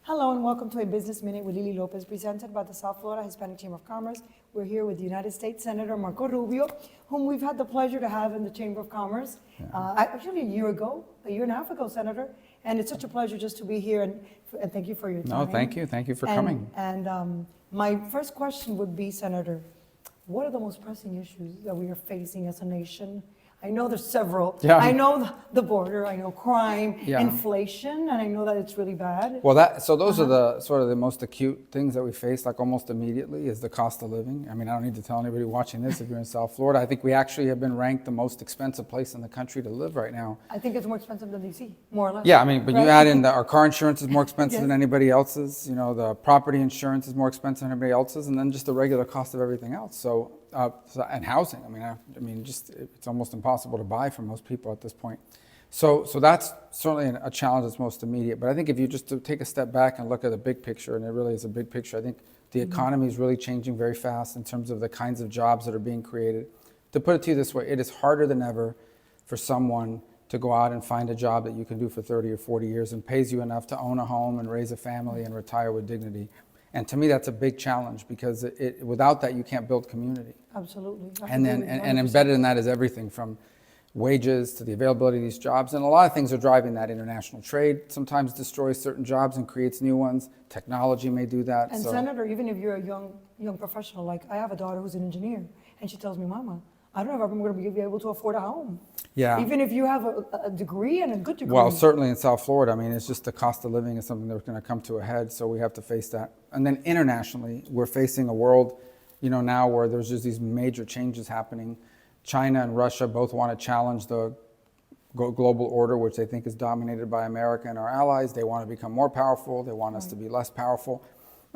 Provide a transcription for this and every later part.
Hello and welcome to a Business Minute with Lily Lopez, presented by the South Florida Hispanic Chamber of Commerce. We're here with United States Senator Marco Rubio, whom we've had the pleasure to have in the Chamber of Commerce actually a year and a half ago, Senator. And it's such a pleasure just to be here, and thank you for your time. No, thank you. Thank you for coming. And my first question would be, Senator, what are the most pressing issues that we are facing as a nation? I know there's several. Yeah. I know the border, I know crime, Yeah. inflation, and I know that it's really bad. Well, those are the sort of the most acute things that we face, like almost immediately, is the cost of living. I mean, I don't need to tell anybody watching this if you're in South Florida. I think we actually have been ranked the most expensive place in the country to live right now. I think it's more expensive than DC, more or less. Yeah, I mean, but right? you add in our car insurance is more expensive Yes. than anybody else's. You know, the property insurance is more expensive than anybody else's, and then just the regular cost of everything else. And housing. I mean, just it's almost impossible to buy for most people at this point. So that's certainly a challenge that's most immediate. But I think if you just take a step back and look at the big picture, and it really is a big picture, I think the economy is really changing very fast in terms of the kinds of jobs that are being created. To put it to you this way, it is harder than ever for someone to go out and find a job that you can do for 30 or 40 years and pays you enough to own a home and raise a family and retire with dignity. And to me, that's a big challenge because without that, you can't build community. Absolutely. And embedded in that is everything from wages to the availability of these jobs. And a lot of things are driving that. International trade sometimes destroys certain jobs and creates new ones. Technology may do that. And Senator, even if you're a young professional, like I have a daughter who's an engineer, and she tells me, Mama, I don't know if I'm going to be able to afford a home. Yeah. Even if you have a degree and a good degree. Well, certainly in South Florida, I mean, it's just the cost of living is something that's going to come to a head, so we have to face that. And then internationally, we're facing a world, now where there's just these major changes happening. China and Russia both want to challenge the global order, which they think is dominated by America and our allies. They want to become more powerful. They want us to be less powerful.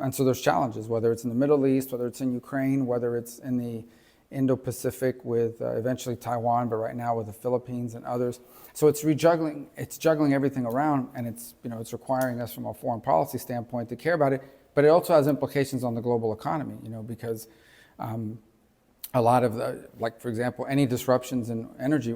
And so there's challenges, whether it's in the Middle East, whether it's in Ukraine, whether it's in the Indo-Pacific with eventually Taiwan, but right now with the Philippines and others. So it's juggling everything around, and it's requiring us from a foreign policy standpoint to care about it. But it also has implications on the global economy, because a lot of for example, any disruptions in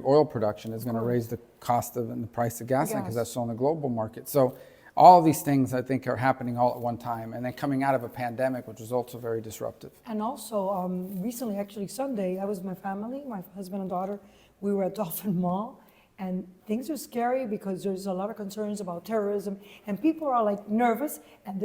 oil production is going to raise the cost of and the price of gasoline because that's on the global market. So all of these things, I think, are happening all at one time, and then coming out of a pandemic, which was also very disruptive. And also, recently, actually Sunday, I was with my family, my husband and daughter. We were at Dolphin Mall, and things are scary because there's a lot of concerns about terrorism, and people are like nervous. And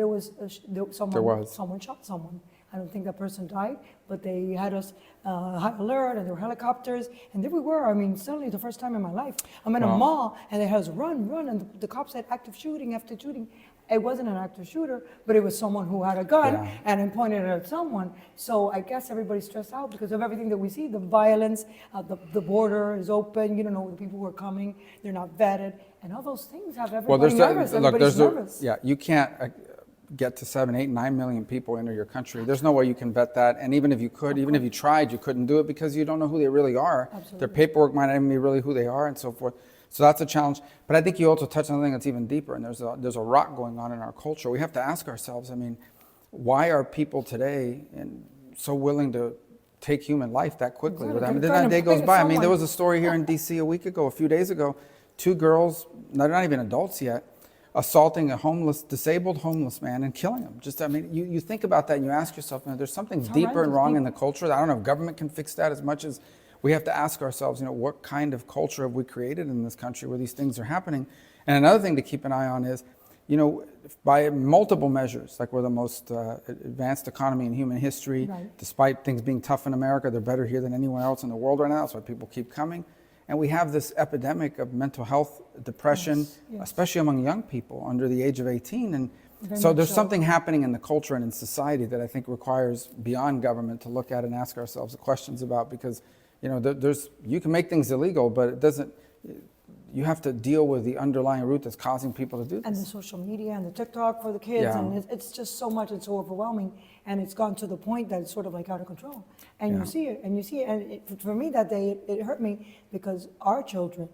someone shot someone. I don't think that person died, but they had us high alert, and there were helicopters, and there we were. I mean, suddenly, the first time in my life, I'm in a mall, and they had us run, and the cops said active shooting after shooting. It wasn't an active shooter, but it was someone who had a gun and then pointed it at someone. So I guess everybody's stressed out because of everything that we see, the violence, the border is open, you don't know the people who are coming, they're not vetted, and all those things have everybody nervous. Everybody's nervous. You can't get to 7, 8, 9 million people into your country. There's no way you can vet that. And even if you could, even if you tried, you couldn't do it because you don't know who they really are. Absolutely. Their paperwork might not even be really who they are and so forth. So that's a challenge. But I think you also touched on something that's even deeper, and there's a rot going on in our culture. We have to ask ourselves, I mean, why are people today so willing to take human life that quickly? Exactly. I mean, then that day goes by. I mean, there was a story here in D.C. a few days ago, 2 girls, they're not even adults yet, assaulting a disabled homeless man and killing him. You think about that and you ask yourself, there's something deeper and wrong in the culture. I don't know if government can fix that as much as we have to ask ourselves, what kind of culture have we created in this country where these things are happening? And another thing to keep an eye on is, by multiple measures, like we're the most advanced economy in human history, despite things being tough in America, they're better here than anywhere else in the world right now. That's why people keep coming. And we have this epidemic of mental health, depression, especially among young people under the age of 18. And so there's something happening in the culture and in society that I think requires beyond government to look at and ask ourselves the questions about, because you can make things illegal, but it doesn't. You have to deal with the underlying root that's causing people to do this. And the social media and the TikTok for the kids, and it's just so much and so overwhelming, and it's gone to the point that it's sort of like out of control. And you see it, and for me that day, it hurt me because our children,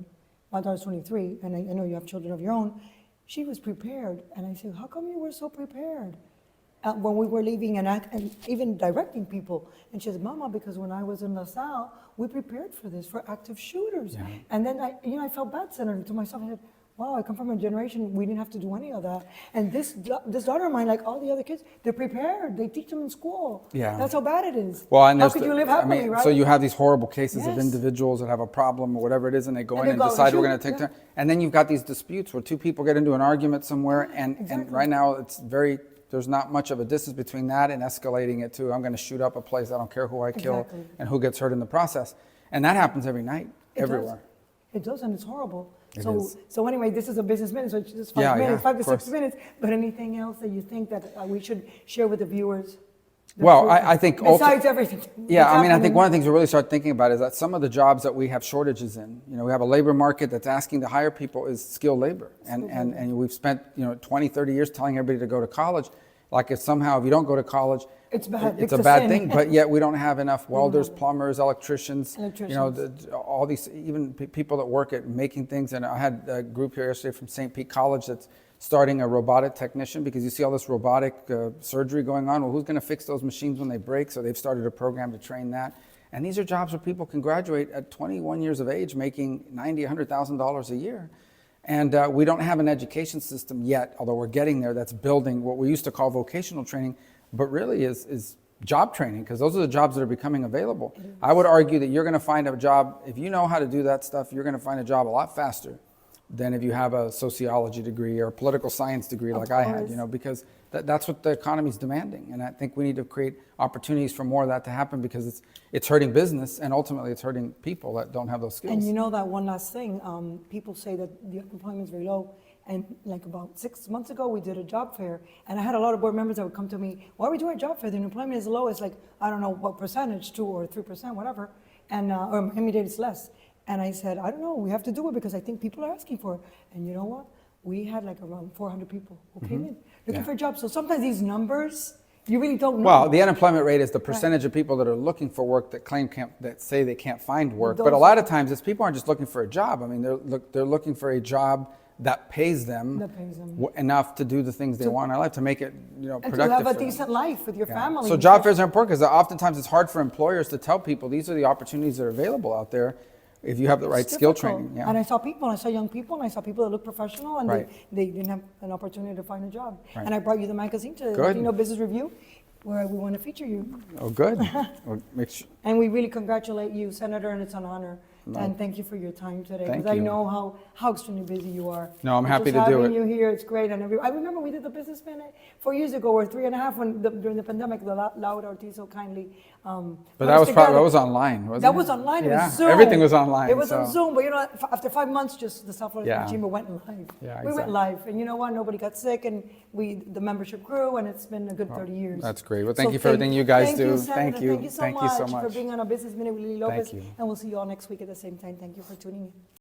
my daughter's 23, and I know you have children of your own, she was prepared, and I said, how come you were so prepared? When we were leaving and even directing people. And she said, Mama, because when I was in LaSalle, we prepared for this, for active shooters. And then I felt bad, Senator, to myself. I said, wow, I come from a generation, we didn't have to do any of that. And this daughter of mine, like all the other kids, they're prepared. They teach them in school. Yeah. That's how bad it is. Well, and how there's could the- you live happily, I mean, right? So you have these horrible cases of Yes. individuals that have a problem or whatever it is, and they go And in they and go, decide we're shoot, going to take yeah. turn. And then you've got these disputes where two people get into an argument somewhere, and Exactly. right now there's not much of a distance between that and escalating it to I'm going to shoot up a place. I don't care who I kill Exactly. and who gets hurt in the process. And that happens every night, It does. everywhere. It does, and it's horrible. It So, is. so anyway, this is a business minute, so it's just Yeah, 5 minutes, yeah, 5 to of 6 course. minutes. But anything else that you think that we should share with the viewers? Well, I think besides everything. Yeah, that's I mean, I think happening. one of the things we really start thinking about is that some of the jobs that we have shortages in, we have a labor market that's asking to hire people is skilled labor. And we've spent, 20, 30 years telling everybody to go to college. Like if somehow if you don't go to college, It's bad. it's It's a a bad sin. thing, but yet we don't have enough welders, plumbers, electricians, all these, even people that work at making things. And I had a group here yesterday from St. Pete College that's starting a robotic technician because you see all this robotic surgery going on. Well, who's going to fix those machines when they break? So they've started a program to train that. And these are jobs where people can graduate at 21 years of age making $90,000, $100,000 a year. And we don't have an education system yet, although we're getting there, that's building what we used to call vocational training, but really is job training, because those are the jobs that are becoming available. I would argue that you're going to find a job, if you know how to do that stuff, you're going to find a job a lot faster than if you have a sociology degree or a political science degree like I had, because that's what the economy's demanding. And I think we need to create opportunities for more of that to happen because it's hurting business and ultimately it's hurting people that don't have those skills. And you know that one last thing, people say that the unemployment is very low. And like about 6 months ago, we did a job fair, and I had a lot of board members that would come to me, why are we doing a job fair? The unemployment is low. It's like, I don't know what percentage, 2 or 3%, whatever, and or maybe it's less. And I said, I don't know, we have to do it because I think people are asking for it. And you know what? We had like around 400 people who came in looking for jobs. So sometimes these numbers, you really don't know. Well, the unemployment rate is the percentage of people that are looking for work that say they can't find work. But a lot of times, it's people aren't just looking for a job. I mean, they're looking for a job that pays them, enough to do the things they want in life, to make it productive. And to have a for decent life with your family. So job fairs are important because oftentimes it's hard for employers to tell people these are the opportunities that are available out there if you have the right skill training. Yeah. And I saw young people, and I saw people that look professional, and they didn't have an opportunity to find a job. Right. And I brought you the magazine to Good. Latino Business Review, where we want to feature you. Oh, good. Well, And we really congratulate you, Senator, and it's an honor. And thank you for your time today. Thank Because I you. know how extremely busy you are. No, I'm happy Just to do having it. you here, it's great. And I remember we did the Business Minute 4 years ago, or 3.5 during the pandemic. Laura Ortiz so kindly. But that was online, wasn't it? That was online. It Yeah, was Zoom. everything was online. It was on so- Zoom, but after 5 months, just the South Florida Chamber went live. Yeah, We went exactly. live, and you know what? Nobody got sick, and the membership grew, and it's been a good 30 years. That's great. Well, thank you for everything you guys do. Senator. Thank you. Thank you so Thank much you so much. for being on a Business Minute with Lily Lopez. Thank you. And we'll see you all next week at the same time. Thank you for tuning in.